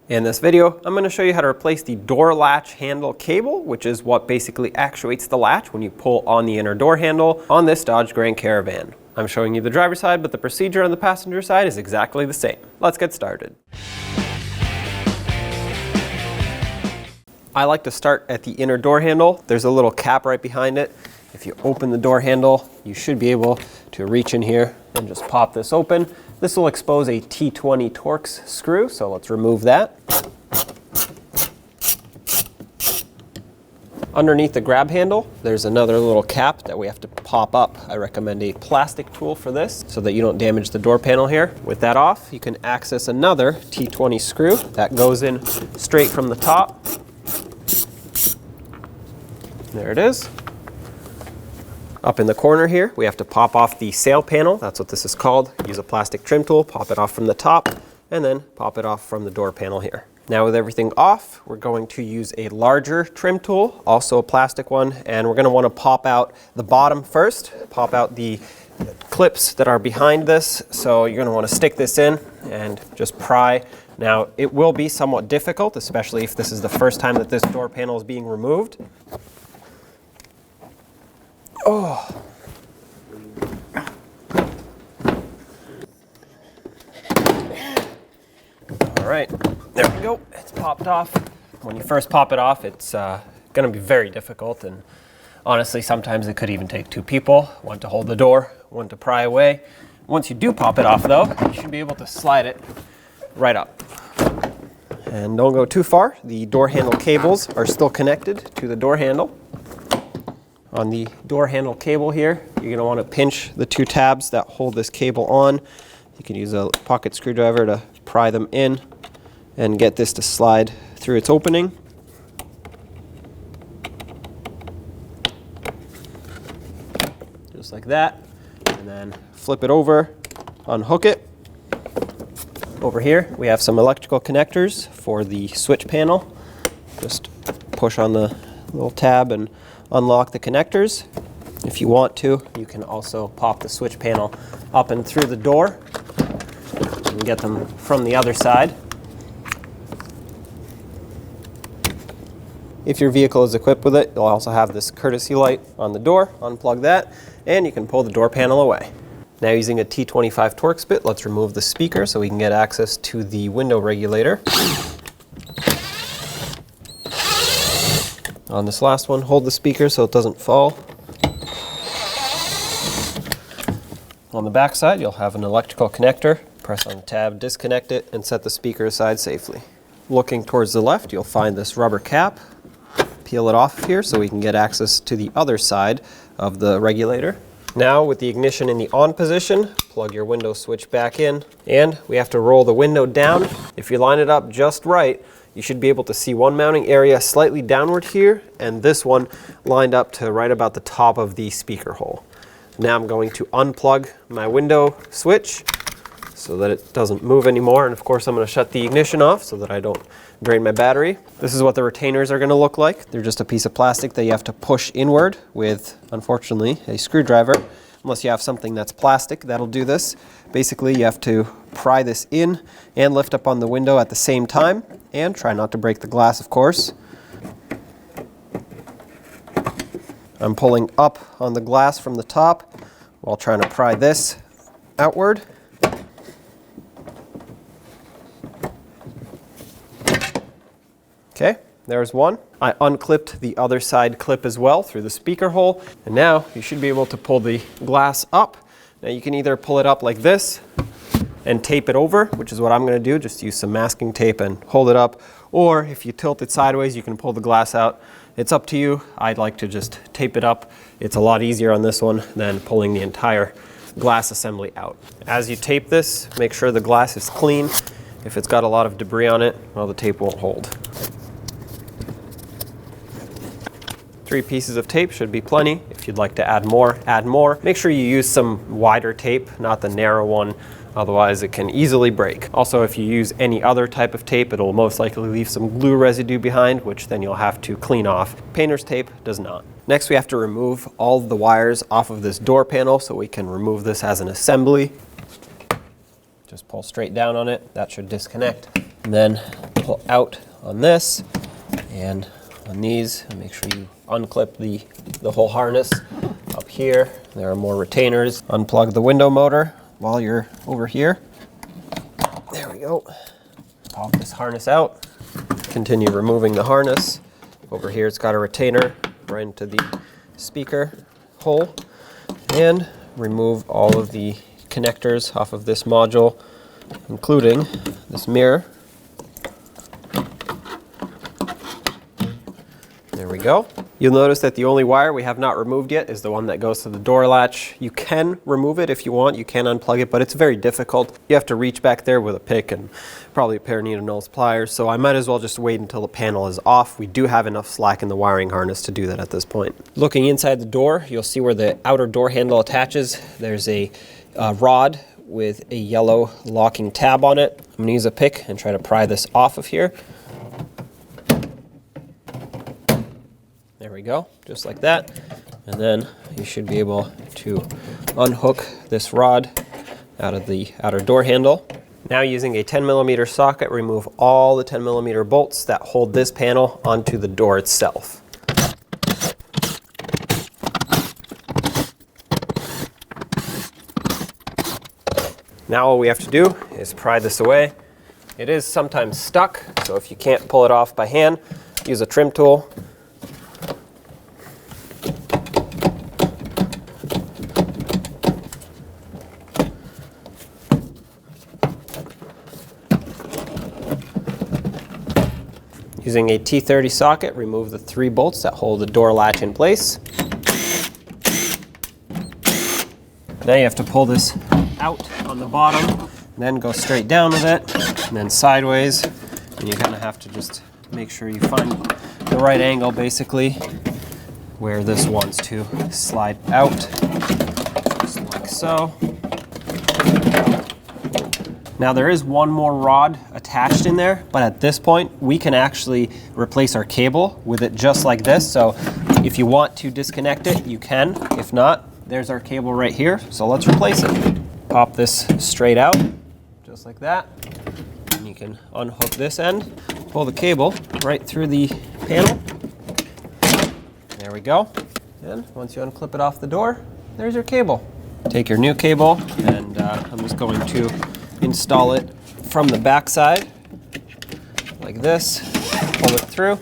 In this video, I'm going to show you how to replace the door latch handle cable, which is what basically actuates the latch when you pull on the inner door handle on this Dodge Grand Caravan. I'm showing you the driver's side, but the procedure on the passenger side is exactly the same. Let's get started. I like to start at the inner door handle. There's a little cap right behind it. If you open the door handle, you should be able to reach in here and just pop this open. This will expose a T20 Torx screw, so let's remove that. Underneath the grab handle, there's another little cap that we have to pop up. I recommend a plastic tool for this so that you don't damage the door panel here. With that off, you can access another T20 screw that goes in straight from the top. There it is. Up in the corner here, we have to pop off the sail panel. That's what this is called. Use a plastic trim tool, pop it off from the top, and then pop it off from the door panel here. Now with everything off, we're going to use a larger trim tool, also a plastic one, and we're going to want to pop out the bottom first, pop out the clips that are behind this. So you're going to want to stick this in and just pry. Now it will be somewhat difficult, especially if this is the first time that this door panel is being removed. Oh. All right, there we go. It's popped off. When you first pop it off, it's going to be very difficult, and honestly, sometimes it could even take two people, one to hold the door, one to pry away. Once you do pop it off, though, you should be able to slide it right up. And don't go too far. The door handle cables are still connected to the door handle. On the door handle cable here, you're going to want to pinch the two tabs that hold this cable on. You can use a pocket screwdriver to pry them in and get this to slide through its opening. Just like that. And then flip it over, unhook it. Over here, we have some electrical connectors for the switch panel. Just push on the little tab and unlock the connectors. If you want to, you can also pop the switch panel up and through the door and get them from the other side. If your vehicle is equipped with it, you'll also have this courtesy light on the door. Unplug that, and you can pull the door panel away. Now, using a T25 Torx bit, let's remove the speaker so we can get access to the window regulator. On this last one, hold the speaker so it doesn't fall. On the back side, you'll have an electrical connector. Press on the tab, disconnect it, and set the speaker aside safely. Looking towards the left, you'll find this rubber cap. Peel it off here so we can get access to the other side of the regulator. Now, with the ignition in the on position, plug your window switch back in, and we have to roll the window down. If you line it up just right, you should be able to see one mounting area slightly downward here, and this one lined up to right about the top of the speaker hole. Now I'm going to unplug my window switch so that it doesn't move anymore, and of course I'm going to shut the ignition off so that I don't drain my battery. This is what the retainers are going to look like. They're just a piece of plastic that you have to push inward with, unfortunately, a screwdriver. Unless you have something that's plastic, that'll do this. Basically, you have to pry this in and lift up on the window at the same time, and try not to break the glass, of course. I'm pulling up on the glass from the top while trying to pry this outward. Okay, there's one. I unclipped the other side clip as well through the speaker hole, and now you should be able to pull the glass up. Now you can either pull it up like this and tape it over, which is what I'm going to do, just use some masking tape and hold it up, or if you tilt it sideways, you can pull the glass out. It's up to you. I'd like to just tape it up. It's a lot easier on this one than pulling the entire glass assembly out. As you tape this, make sure the glass is clean. If it's got a lot of debris on it, well, the tape won't hold. 3 pieces of tape should be plenty. If you'd like to add more, add more. Make sure you use some wider tape, not the narrow one. Otherwise, it can easily break. Also, if you use any other type of tape, it'll most likely leave some glue residue behind, which then you'll have to clean off. Painter's tape does not. Next, we have to remove all of the wires off of this door panel so we can remove this as an assembly. Just pull straight down on it. That should disconnect. And then pull out on this and on these, and make sure you unclip the whole harness. Up here, there are more retainers. Unplug the window motor while you're over here. There we go. Pop this harness out. Continue removing the harness. Over here, it's got a retainer right into the speaker hole. And remove all of the connectors off of this module, including this mirror. There we go. You'll notice that the only wire we have not removed yet is the one that goes to the door latch. You can remove it if you want, you can unplug it, but it's very difficult. You have to reach back there with a pick and probably a pair of needle nose pliers, so I might as well just wait until the panel is off. We do have enough slack in the wiring harness to do that at this point. Looking inside the door, you'll see where the outer door handle attaches. There's a rod with a yellow locking tab on it. I'm gonna use a pick and try to pry this off of here. There we go, just like that. And then you should be able to unhook this rod out of the outer door handle. Now using a 10mm socket, remove all the 10mm bolts that hold this panel onto the door itself. Now all we have to do is pry this away. It is sometimes stuck, so if you can't pull it off by hand, use a trim tool. Using a T30 socket, remove the 3 bolts that hold the door latch in place. Now you have to pull this out on the bottom, then go straight down with it, and then sideways. And you kind of have to just make sure you find the right angle, basically, where this wants to slide out, just like so. Now there is one more rod attached in there, but at this point we can actually replace our cable with it just like this. So if you want to disconnect it, you can. If not, there's our cable right here. So let's replace it. Pop this straight out, just like that. And you can unhook this end, pull the cable right through the panel. There we go. And once you unclip it off the door, there's your cable. Take your new cable, and I'm just going to install it from the back side like this. Pull it through.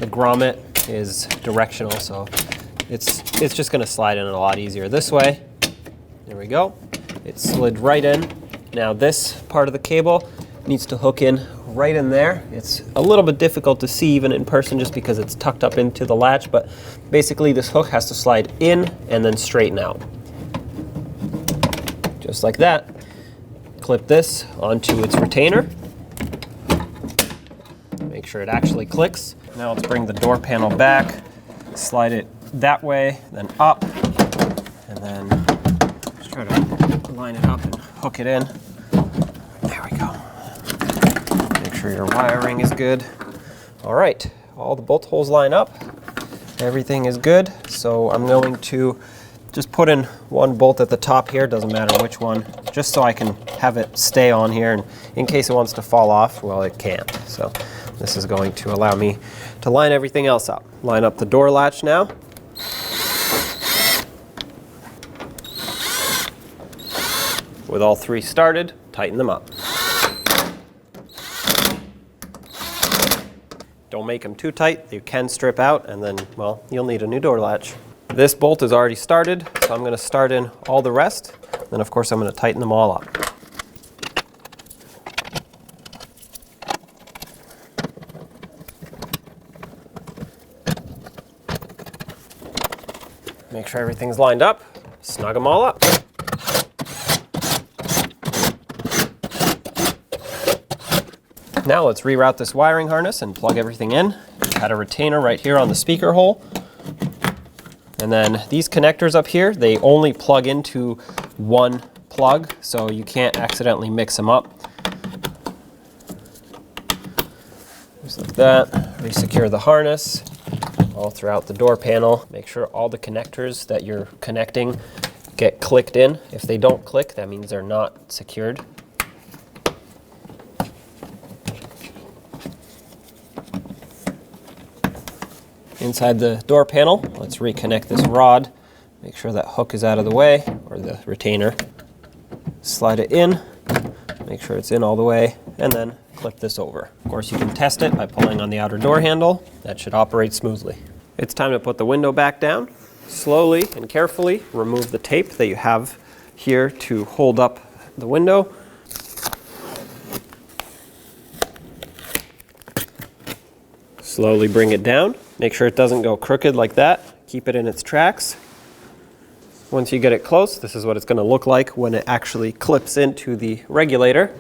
The grommet is directional, so it's just going to slide in a lot easier this way. There we go. It slid right in. Now this part of the cable needs to hook in right in there. It's a little bit difficult to see even in person just because it's tucked up into the latch, but basically this hook has to slide in and then straighten out. Just like that. Clip this onto its retainer. Make sure it actually clicks. Now let's bring the door panel back, slide it that way, then up, and then just try to line it up and hook it in. There we go. Make sure your wiring is good. All right, all the bolt holes line up. Everything is good, so I'm going to just put in one bolt at the top here, doesn't matter which one, just so I can have it stay on here, and in case it wants to fall off, well, it can't. So this is going to allow me to line everything else up. Line up the door latch now. With all 3 started, tighten them up. Don't make them too tight, you can strip out, and then, well, you'll need a new door latch. This bolt is already started, so I'm going to start in all the rest. Then of course I'm going to tighten them all up. Make sure everything's lined up, snug them all up. Now let's reroute this wiring harness and plug everything in. Got a retainer right here on the speaker hole. And then these connectors up here, they only plug into one plug, so you can't accidentally mix them up. Just like that. Resecure the harness all throughout the door panel. Make sure all the connectors that you're connecting get clicked in. If they don't click, that means they're not secured. Inside the door panel, let's reconnect this rod. Make sure that hook is out of the way, or the retainer. Slide it in, make sure it's in all the way, and then clip this over. Of course, you can test it by pulling on the outer door handle. That should operate smoothly. It's time to put the window back down. Slowly and carefully remove the tape that you have here to hold up the window. Slowly bring it down. Make sure it doesn't go crooked like that. Keep it in its tracks. Once you get it close, this is what it's going to look like when it actually clips into the regulator.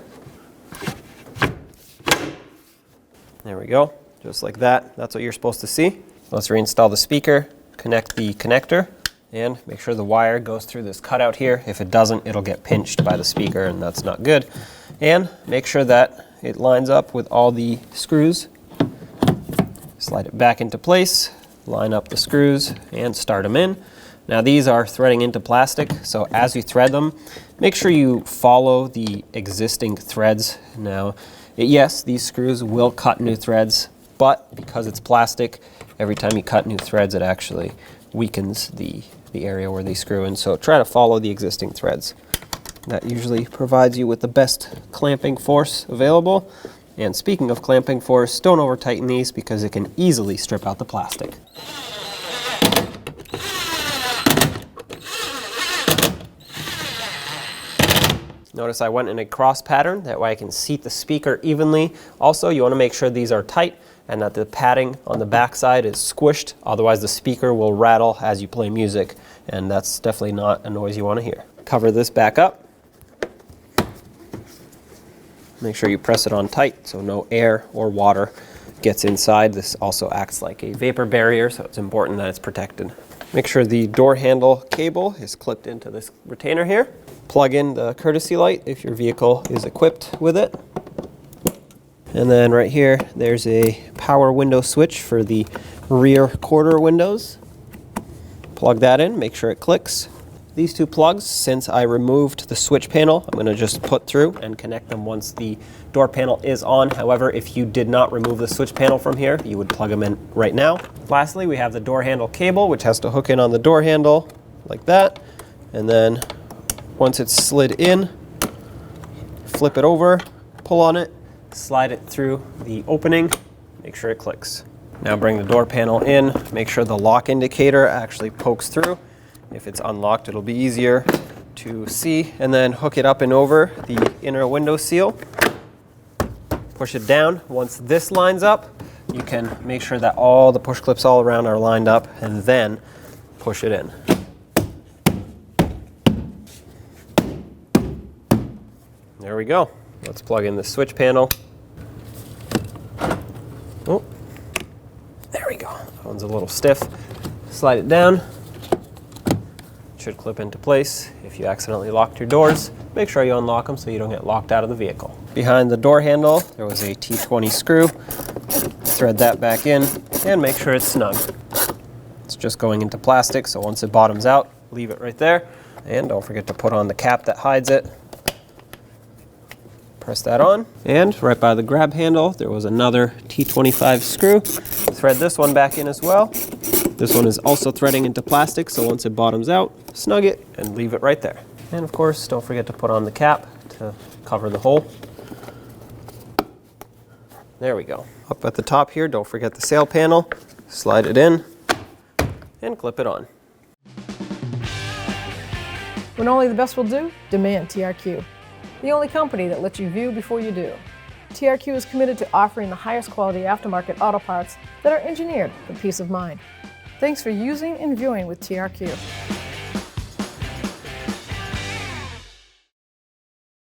There we go, just like that. That's what you're supposed to see. Let's reinstall the speaker, connect the connector, and make sure the wire goes through this cutout here. If it doesn't, it'll get pinched by the speaker, and that's not good. And make sure that it lines up with all the screws. Slide it back into place, line up the screws, and start them in. Now these are threading into plastic, so as you thread them, make sure you follow the existing threads. Now, yes, these screws will cut new threads, but because it's plastic, every time you cut new threads, it actually weakens the area where they screw in. So try to follow the existing threads. That usually provides you with the best clamping force available. And speaking of clamping force, don't over tighten these because it can easily strip out the plastic. Notice I went in a cross pattern, that way I can seat the speaker evenly. Also, you want to make sure these are tight and that the padding on the back side is squished, otherwise the speaker will rattle as you play music, and that's definitely not a noise you want to hear. Cover this back up. Make sure you press it on tight so no air or water gets inside. This also acts like a vapor barrier, so it's important that it's protected. Make sure the door handle cable is clipped into this retainer here. Plug in the courtesy light if your vehicle is equipped with it. And then right here, there's a power window switch for the rear quarter windows. Plug that in, make sure it clicks. These two plugs, since I removed the switch panel, I'm going to just put through and connect them once the door panel is on. However, if you did not remove the switch panel from here, you would plug them in right now. Lastly, we have the door handle cable, which has to hook in on the door handle like that. And then once it's slid in, flip it over, pull on it, slide it through the opening, make sure it clicks. Now bring the door panel in, make sure the lock indicator actually pokes through. If it's unlocked, it'll be easier to see, and then hook it up and over the inner window seal. Push it down. Once this lines up, you can make sure that all the push clips all around are lined up, and then push it in. There we go. Let's plug in the switch panel. Oh, there we go. That one's a little stiff. Slide it down. Should clip into place. If you accidentally locked your doors, make sure you unlock them so you don't get locked out of the vehicle. Behind the door handle, there was a T20 screw. Thread that back in and make sure it's snug. It's just going into plastic, so once it bottoms out, leave it right there. And don't forget to put on the cap that hides it. Press that on. And right by the grab handle, there was another T25 screw. Thread this one back in as well. This one is also threading into plastic, so once it bottoms out, snug it and leave it right there. And of course, don't forget to put on the cap to cover the hole. There we go. Up at the top here, don't forget the sail panel. Slide it in and clip it on. When only the best will do, demand TRQ. The only company that lets you view before you do. TRQ is committed to offering the highest quality aftermarket auto parts that are engineered for peace of mind. Thanks for using and viewing with TRQ.